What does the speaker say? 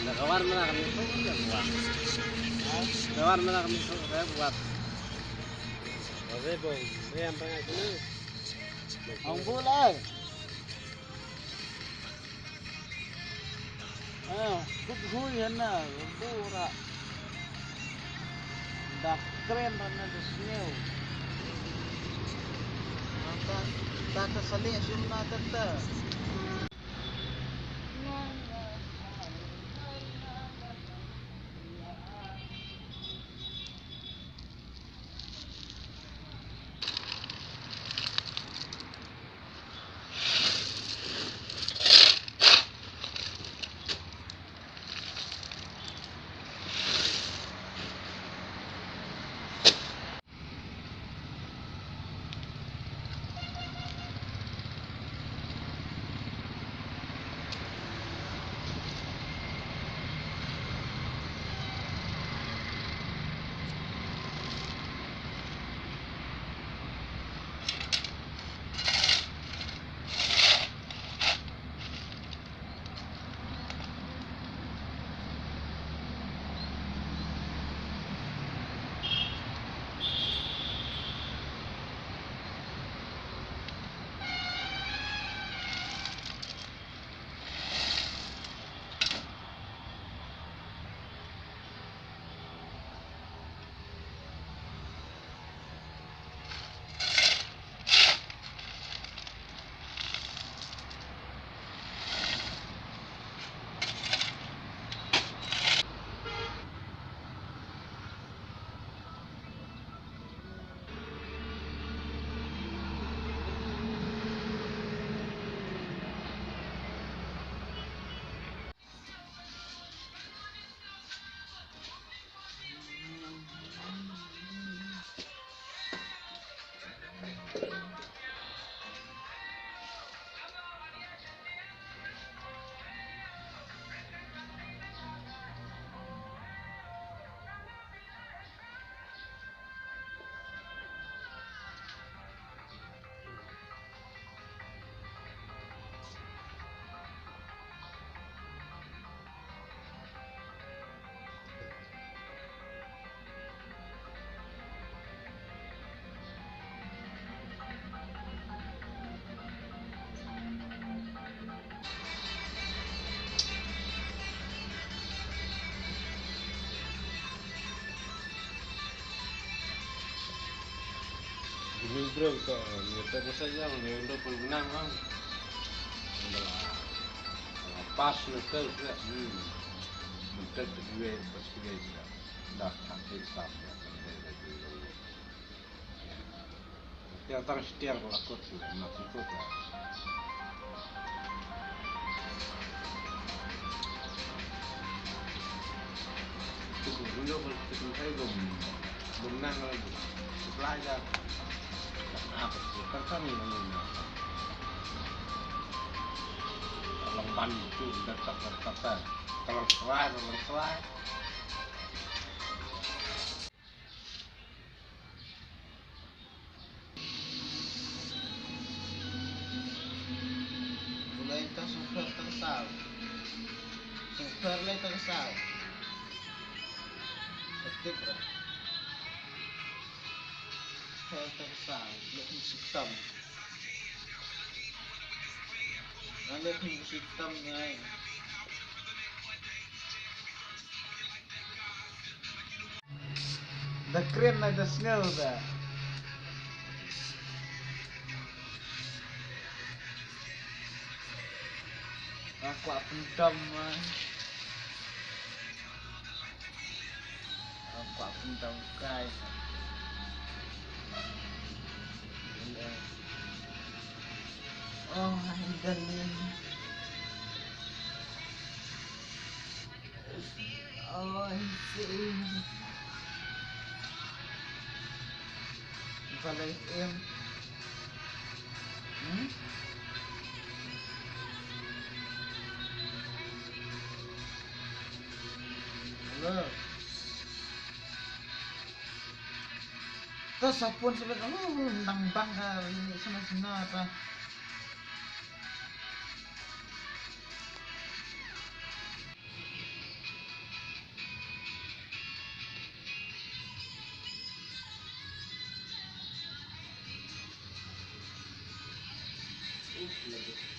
Kawan mana kami itu udah buat. Kawan mana kami itu udah buat. Oke bong, ini yang pengen sini. Ang bulay. Kudhuyan na, bura. Dakren na desnyo. Tata sali asyum na tata. Ini bro, kok nyetek saja, udah pemenang kan? Pas nyetek sudah, nyetek kedua pas kedua sudah, dah hampir sampai. Yang terus setia kalau aku tu, masih tu kan. Dulu kalau saya belum nang lagi, belajar. Apa sih? Kan kami mengenal. Kalau bantu kata, kalau selai. Mulai kita super tersal. Super lagi tersal. Aktif lah. Super tersal. Lebih sistem. Lebih sistemnya. The cream na the snow ba. Aku pendam man. Aku pendam guys. Oh, ang galing. Oh, I see. Pala M. Halo. Terus sapun sebenarnya nang bang ini sana apa? लगेच